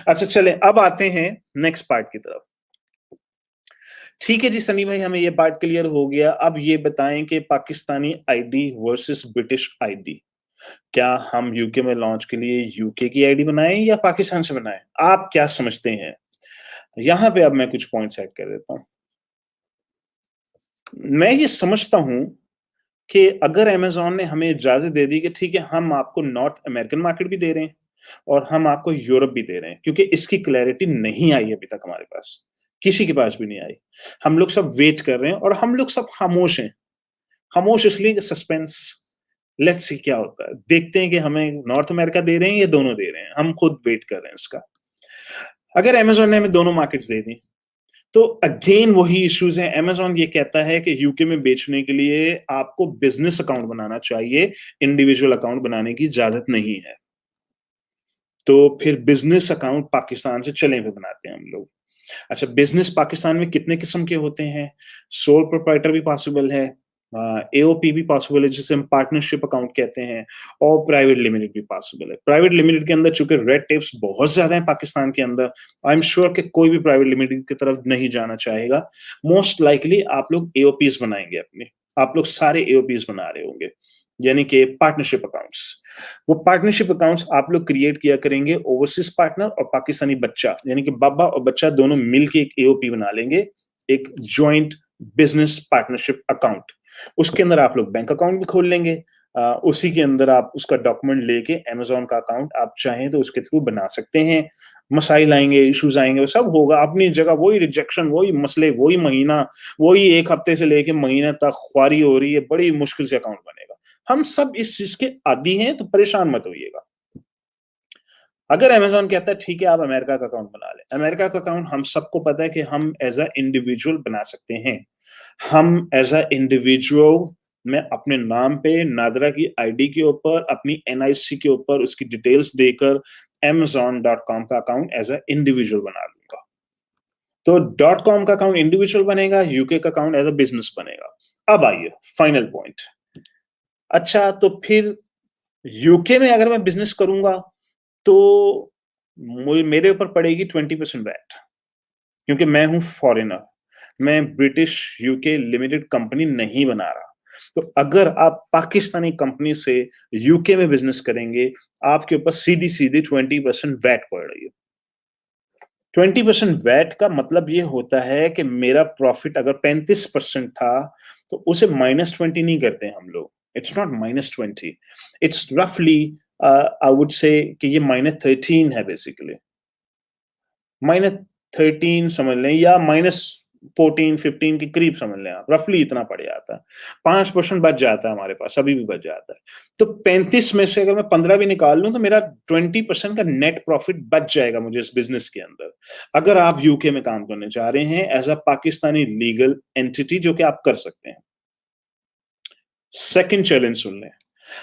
अच्छा चलें, अब आते हैं नेक्स्ट पार्ट की तरफ। ठीक है जी सनी भाई, हमें ये पार्ट क्लियर हो गया। अब ये बताएं कि Pakistani ID versus British ID, क्या हम यूके में लॉन्च के लिए यूके की आईडी बनाएं या पाकिस्तान से बनाएं? आप क्या समझते हैं? यहां पे अब मैं कुछ पॉइंट्स ऐड कर देता हूं। मैं ये समझता हूं कि अगर अमेज़न ने हमें इजाज़त दे दी कि ठीक है, हम आपको नॉर्थ अमेरिकन मार्केट भी दे रहे हैं और हम आपको यूरोप भी दे रहे हैं, क्योंकि इसकी क्लैरिटी नहीं आई अभी तक हमारे पास, किसी के पास भी नहीं आई। हम लोग सब वेट कर रहे हैं और हम लोग सब खामोश हैं। खामोश इसलिए कि सस्पेंस, लेट्स सी क्या होता है। देखते हैं कि हमें नॉर्थ अमेरिका दे रहे हैं या दोनों दे रहे हैं, हम खुद वेट कर रहे हैं इसका। अगर अमेज़न ने हमें दोनों मार्केट्स दे दी, तो अगेन वही इश्यूज हैं। अमेज़न ये कहता है कि यूके में बेचने के लिए आपको बिज़नेस अकाउंट बनाना चाहिए, इंडिविजुअल अकाउंट बनाने की इजाज़त नहीं है। तो फिर बिज़नेस अकाउंट पाकिस्तान से चलें हुए बनाते हैं हम लोग। अच्छा, बिज़नेस पाकिस्तान में कितने किस्म के होते हैं? सोल प्रोप्राइटर भी पॉसिबल है, एओपी भी पॉसिबल है जिसे हम पार्टनरशिप अकाउंट कहते हैं, और प्राइवेट लिमिटेड भी पॉसिबल है। प्राइवेट लिमिटेड के अंदर चूँकि रेड टेप्स बहुत ज़्यादा हैं पाकिस्तान के अंदर, आई एम श्योर कि कोई भी प्राइवेट लिमिटेड की तरफ नहीं जाना चाहेगा। मोस्ट लाइकली आप लोग एओपीज़ बनाएँगे अपने, आप लोग सारे एओपीज़ बना रहे होंगे, यानी कि पार्टनरशिप अकाउंट्स। वो पार्टनरशिप अकाउंट्स आप लोग क्रिएट किया करेंगे, ओवरसीज पार्टनर और पाकिस्तानी बच्चा, यानी कि बाबा और बच्चा दोनों मिलके एक एओपी बना लेंगे, एक जॉइंट बिजनेस पार्टनरशिप अकाउंट। उसके अंदर आप लोग बैंक अकाउंट भी खोल लेंगे। उसी के अंदर आप उसका डॉक्यूमेंट लेके अमेज़न का अकाउंट आप चाहें तो उसके थ्रू बना सकते हैं। मसाइल आएँगे, इश्यूज़ आएँगे, वो सब होगा अपनी जगह, वही रिजेक्शन, वही मसले, वही महीना, वही 1 हफ्ते से लेके महीने तक ख्वारी हो रही है, बड़ी मुश्किल से अकाउंट बनेगा। हम सब इस चीज़ के आदी हैं, तो परेशान मत होइएगा। अगर अमेज़न कहता है ठीक है आप अमेरिका का अकाउंट बना लें। अमेरिका का अकाउंट हम सबको पता है कि हम एज़ अ इंडिविजुअल बना सकते हैं। हम एज़ अ इंडिविजुअल, मैं अपने नाम पे नादरा की आईडी के ऊपर, अपनी एनआईसी के ऊपर उसकी डिटेल्स देकर amazon.com का अकाउंट एज़ अ इंडिविजुअल बना लूँगा। तो डॉट कॉम का अकाउंट इंडिविजुअल बनेगा, यूके का अकाउंट एज़ अ बिज़नेस बनेगा। अब आइए फाइनल पॉइंट। अच्छा, तो फिर यूके में अगर मैं बिज़नेस करूँगा, तो मेरे ऊपर पड़ेगी 20% वैट, क्योंकि मैं हूँ फॉरेनर। मैं ब्रिटिश यूके लिमिटेड कंपनी नहीं बना रहा। तो अगर आप पाकिस्तानी कंपनी से यूके में बिज़नेस करेंगे, आपके ऊपर सीधी-सीधी 20% वैट पड़ रही है। 20% वैट का मतलब ये होता है कि मेरा प्रॉफिट अगर 35% था, तो उसे -20 नहीं करते हम लोग। इट्स नॉट -20, इट्स रफली आई वुड से कि ये -13 है बेसिकली। -13 समझ लें या -14-15 के करीब समझ लें आप, रफली इतना पड़ जाता है। 5% बच जाता है हमारे पास, अभी भी बच जाता है। तो 35 में से अगर मैं 15 भी निकाल लूँ, तो मेरा 20% का नेट प्रॉफिट बच जाएगा मुझे इस बिज़नेस के अंदर। अगर आप यूके में काम करने जा रहे हैं as a Pakistani legal entity, जो कि आप कर सकते हैं। सेकंड चैलेंज सुन लें।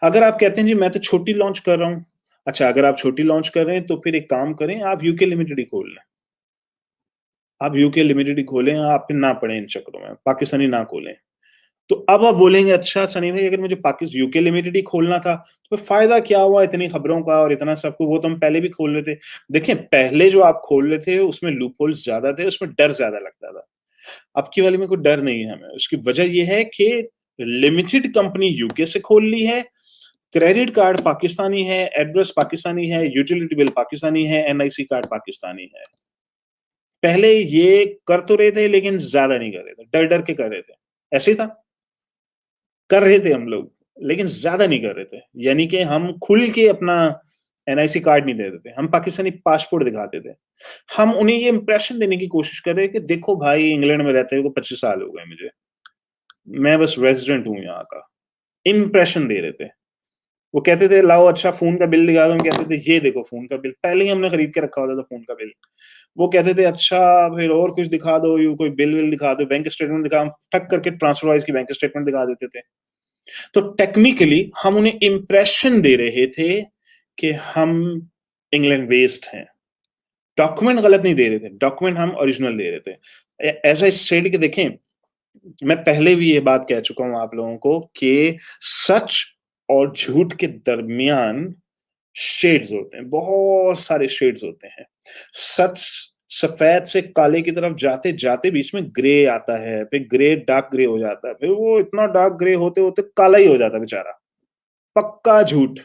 अगर आप कहते हैं जी मैं तो छोटी लॉन्च कर रहा हूँ। अच्छा, अगर आप छोटी लॉन्च कर रहे हैं तो फिर एक काम करें, आप यूके लिमिटेड ही खोल लें। आप यूके लिमिटेड ही खोलें, आप फिर ना पड़े इन चक्करों में, पाकिस्तानी ना खोलें। तो अब आप बोलेंगे अच्छा सनी भाई, अगर मुझे यूके लिमिटेड ही खोलना था, तो फ़ायदा क्या हुआ इतनी खबरों का और इतना सब कुछ, वो तो हम पहले भी खोल लेते। देखिए, पहले जो आप खोल रहे थे उसमें लूप होल्स ज़्यादा थे, उसमें डर ज़्यादा लगता था। अब की वाली में कोई डर नहीं है हमें। उसकी वजह ये है कि लिमिटेड कंपनी यूके से खोल ली है, क्रेडिट कार्ड पाकिस्तानी है, एड्रेस पाकिस्तानी है, यूटिलिटी बिल पाकिस्तानी है, एनआईसी कार्ड पाकिस्तानी है। पहले ये कर तो रहे थे लेकिन ज़्यादा नहीं कर रहे थे, डर-डर के कर रहे थे। ऐसे ही था, कर रहे थे हम लोग, लेकिन ज़्यादा नहीं कर रहे थे। यानी कि हम खुल के अपना एनआईसी कार्ड नहीं दे देते, हम पाकिस्तानी पासपोर्ट दिखाते थे। हम उन्हें ये इंप्रेशन देने की कोशिश कर रहे हैं कि देखो भाई, इंग्लैंड में रहते हुए 25 साल हो गए मुझे, मैं बस रेज़िडेंट हूँ यहाँ का। इंप्रेशन दे रहे थे। वो कहते थे लाओ अच्छा फ़ोन का बिल दिखा दो, हम कहते थे ये देखो फ़ोन का बिल, पहले ही हमने खरीद के रखा होता था फ़ोन का बिल। वो कहते थे अच्छा फिर और कुछ दिखा दो, ये कोई बिल-विल दिखा दो, बैंक स्टेटमेंट दिखा, हम ठक करके ट्रांसफर वाइज़ की बैंक स्टेटमेंट दिखा देते थे। तो टेक्निकली हम उन्हें इंप्रेशन दे रहे थे कि हम इंग्लैंड बेस्ड हैं। डॉक्यूमेंट गलत नहीं दे रहे थे, डॉक्यूमेंट हम ओरिजिनल दे रहे थे। एज़ आई सेड कि देखें, मैं पहले भी ये बात कह चुका हूँ आप लोगों को कि सच और झूठ के दरमियान शेड्स होते हैं, बहुत सारे शेड्स होते हैं। सच सफ़ेद से काले की तरफ जाते-जाते बीच में ग्रे आता है, फिर ग्रे डार्क ग्रे हो जाता है, फिर वो इतना डार्क ग्रे होते-होते काला ही हो जाता है बेचारा। पक्का झूठ।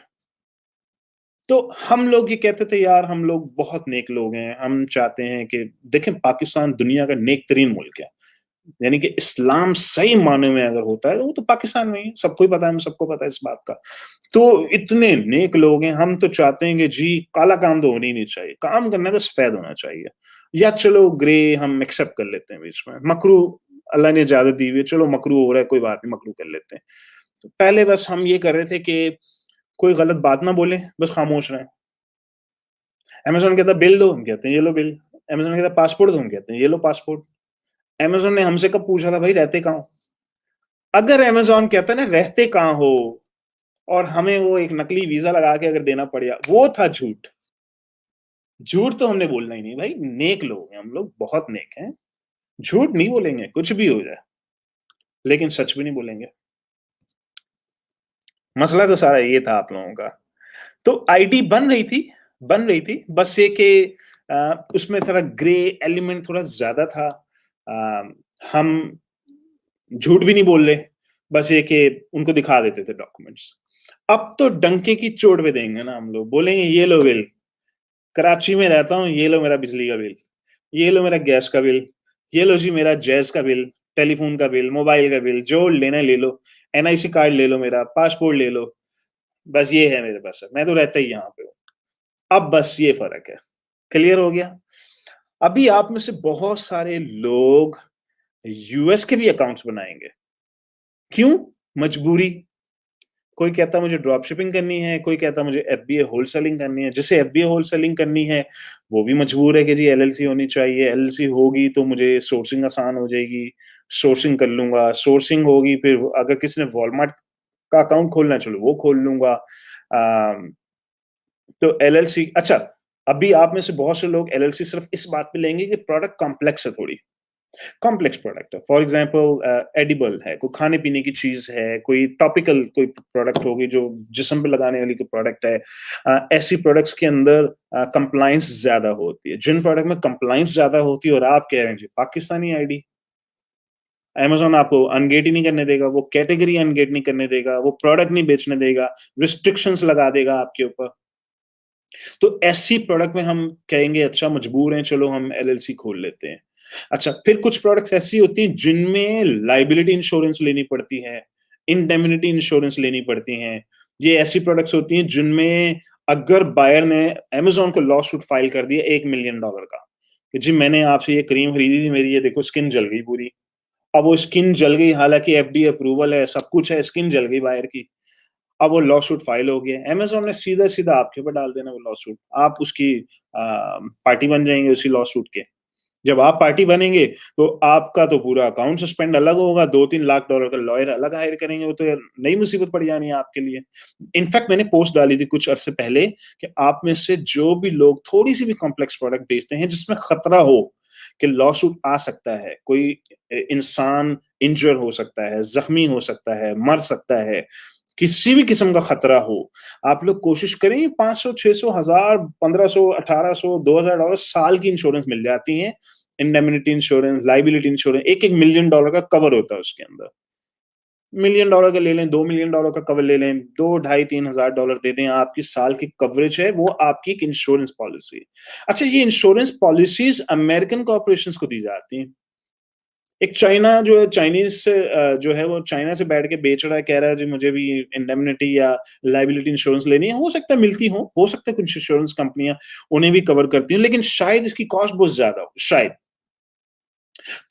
तो हम लोग ये कहते थे यार हम लोग बहुत नेक लोग हैं, हम चाहते हैं कि देखें पाकिस्तान दुनिया का नेक तरीन मुल्क है। यानी कि इस्लाम सही मायने में अगर होता है, तो वो तो पाकिस्तान में ही है, सबको ही पता है, हम सबको पता है इस बात का। तो इतने नेक लोग हैं, हम तो चाहते हैं कि जी काला काम तो होना ही नहीं चाहिए, काम करना है तो सफ़ेद होना चाहिए। या चलो ग्रे हम एक्सेप्ट कर लेते हैं बीच में, मकरूह अल्लाह ने इजाज़त दी हुई है, चलो मकरूह हो रहा है कोई बात नहीं, मकरूह कर लेते हैं। तो पहले बस हम ये कर रहे थे कि कोई गलत बात ना बोलें, बस खामोश रहें। अमेज़न कहता है बिल दो, हम कहते हैं ये लो बिल। अमेज़न कहता है पासपोर्ट दो, हम कहते हैं ये लो पासपोर्ट। अमेज़न ने हमसे कब पूछा था भाई रहते कहाँ हो? अगर अमेज़न कहता है ना रहते कहाँ हो और हमें वो एक नकली वीज़ा लगा के अगर देना पड़ गया, वो था झूठ। झूठ तो हमने बोलना ही नहीं भाई, नेक लोग हैं हम लोग, बहुत नेक हैं। झूठ नहीं बोलेंगे, कुछ भी हो जाए, लेकिन सच भी नहीं बोलेंगे। मसला तो सारा ये था आप लोगों का। तो आईडी बन रही थी, बस ये कि उसमें थोड़ा ग्रे एलिमेंट थोड़ा ज़्यादा था। अ, हम झूठ भी नहीं बोल रहे, बस ये कि उनको दिखा देते थे डॉक्यूमेंट्स। अब तो डंके की चोट पे देंगे ना हम लोग, बोलेंगे ये लो बिल, कराची में रहता हूँ, ये लो मेरा बिजली का बिल, ये लो मेरा गैस का बिल, ये लो जी मेरा जैज़ का बिल, टेलीफ़ोन का बिल, मोबाइल का बिल, जो लेना है ले लो, एनआईसी कार्ड ले लो मेरा, पासपोर्ट ले लो, बस ये है मेरे पास, मैं तो रहता ही यहाँ पे हूँ। अब बस ये फ़र्क है, क्लियर हो गया? अभी आप में से बहुत सारे लोग यूएस के भी अकाउंट्स बनाएँगे, क्यों? मजबूरी। कोई कहता है मुझे ड्रॉप शिपिंग करनी है, कोई कहता है मुझे एफबीए होलसेलिंग करनी है। जिसे एफबीए होलसेलिंग करनी है, वो भी मजबूर है कि जी एलएलसी होनी चाहिए, एलएलसी होगी तो मुझे सोर्सिंग आसान हो जाएगी, सोर्सिंग कर लूँगा, सोर्सिंग होगी फिर अगर किसी ने वॉलमार्ट का अकाउंट खोलना है, चलो वो खोल लूँगा। तो एलएलसी अच्छा, अभी आप में से बहुत से लोग एलएलसी सिर्फ़ इस बात पे लेंगे कि प्रोडक्ट कॉम्प्लेक्स है थोड़ी। कॉम्प्लेक्स प्रोडक्ट है। फॉर एग्ज़ाम्पल एडिबल है, कोई खाने-पीने की चीज़ है, कोई टॉपिकल कोई प्रोडक्ट होगी जो जिस्म पे लगाने वाली कोई प्रोडक्ट है। ऐसी प्रोडक्ट्स के अंदर कंप्लायंस ज़्यादा होती है। जिन प्रोडक्ट में कंप्लायंस ज़्यादा होती है और आप कह रहे हैं जी पाकिस्तानी आईडी, अमेज़न आपको अनगेट ही नहीं करने देगा, वो कैटेगरी अनगेट नहीं करने देगा, वो प्रोडक्ट नहीं बेचने देगा, रिस्ट्रिक्शंस लगा देगा आपके ऊपर। तो ऐसी प्रोडक्ट में हम कहेंगे अच्छा मजबूर हैं, चलो हम एलएलसी खोल लेते हैं। अच्छा, फिर कुछ प्रोडक्ट्स ऐसी होती हैं जिनमें लायबिलिटी इंश्योरेंस लेनी पड़ती है, इंडेमनिटी इंश्योरेंस लेनी पड़ती हैं। ये ऐसी प्रोडक्ट्स होती हैं जिनमें अगर बायर ने अमेज़न को लॉ सूट फाइल कर दिया $1 मिलियन का, कि जी मैंने आपसे ये क्रीम खरीदी थी, मेरी ये देखो स्किन जल गई पूरी। अब वो स्किन जल गई हालाँकि एफडीए अप्रूवल है, सब कुछ है, स्किन जल गई बायर की। अब वो लॉ सूट फाइल हो गया। अमेज़न ने सीधा-सीधा आपके ऊपर डाल देना वो लॉ सूट। आप उसकी पार्टी बन जाएँगे उसी लॉ सूट के। जब आप पार्टी बनेंगे, तो आपका तो पूरा अकाउंट सस्पेंड अलग होगा, $2-3 लाख का लॉयर अलग हायर करेंगे, वो तो यार नई मुसीबत पड़ जानी है आपके लिए। इनफैक्ट मैंने पोस्ट डाली थी कुछ अरसे पहले कि आप में से जो भी लोग थोड़ी-सी भी कॉम्प्लेक्स प्रोडक्ट बेचते हैं जिसमें खतरा हो कि लॉ सूट आ सकता है, कोई इंसान इंज्योर हो सकता है, ज़ख्मी हो सकता है, मर सकता है, किसी भी किस्म का खतरा हो, आप लोग कोशिश करें 500, 600, 1000, 1500, 1800, $2000 साल की इंश्योरेंस मिल जाती हैं। Indemnity insurance, liability insurance, $1-1 million का कवर होता है उसके अंदर। मिलियन डॉलर का ले लें, $2 मिलियन का कवर ले लें, 2 ढाई $3,000 दे दें, आपकी साल की कवरेज है, वो आपकी एक इंश्योरेंस पॉलिसी है। अच्छा, ये इंश्योरेंस पॉलिसीज़ अमेरिकन कॉर्पोरेशंस को दी जाती हैं। एक चाइना जो है चाइनीज़ से जो है वो चाइना से बैठ के बेच रहा है, कह रहा है जी मुझे भी इंडेमनिटी या लायबिलिटी इंश्योरेंस लेनी है। हो सकता है मिलती हो सकता है कुछ इंश्योरेंस कंपनियाँ उन्हें भी कवर करती हों, लेकिन शायद इसकी कॉस्ट बहुत ज़्यादा हो, शायद।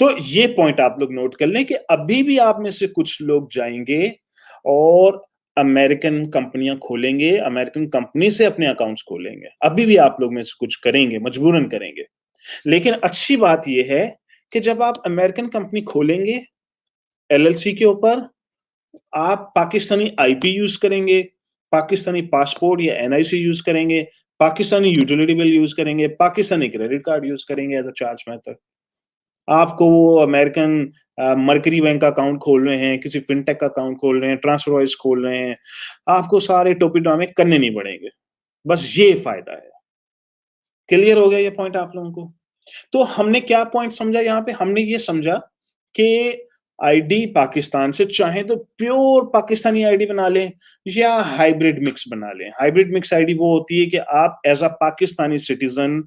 तो ये पॉइंट आप लोग नोट कर लें कि अभी भी आप में से कुछ लोग जाएँगे और अमेरिकन कंपनियाँ खोलेंगे, अमेरिकन कंपनी से अपने अकाउंट्स खोलेंगे। अभी भी आप लोग में से कुछ करेंगे, मजबूरन करेंगे। लेकिन अच्छी बात ये है कि जब आप अमेरिकन कंपनी खोलेंगे एलएलसी के ऊपर, आप पाकिस्तानी आईपी यूज़ करेंगे, पाकिस्तानी पासपोर्ट या एनआईसी यूज़ करेंगे, पाकिस्तानी यूटिलिटी बिल यूज़ करेंगे, पाकिस्तानी क्रेडिट कार्ड यूज़ करेंगे एज़ अ चार्ज मेथड। आपको वो अमेरिकन मर्करी बैंक का अकाउंट खोल रहे हैं, किसी फिनटेक का अकाउंट खोल रहे हैं, ट्रांसफरवाइज़ खोल रहे हैं, आपको सारे टोपी-ड्रामे करने नहीं पड़ेंगे। बस ये फ़ायदा है। क्लियर हो गया ये पॉइंट आप लोगों को? तो हमने क्या पॉइंट समझा यहाँ पे? हमने ये समझा कि आईडी पाकिस्तान से चाहे तो प्योर पाकिस्तानी आईडी बना लें या हाइब्रिड मिक्स बना लें। हाइब्रिड मिक्स आईडी वो होती है कि आप as a Pakistani citizen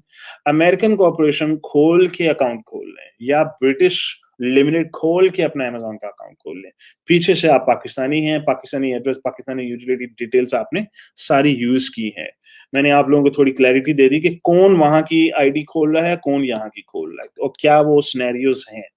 American corporation खोल के अकाउंट खोल लें या ब्रिटिश लिमिटेड खोल के अपना अमेज़न का अकाउंट खोल लें। पीछे से आप पाकिस्तानी हैं, Pakistani address, Pakistani utility details आपने सारी यूज़ की हैं। मैंने आप लोगों को थोड़ी क्लैरिटी दे दी कि कौन वहाँ की आईडी खोल रहा है, कौन यहाँ की खोल रहा है और क्या वो सिनेरियोज़ हैं।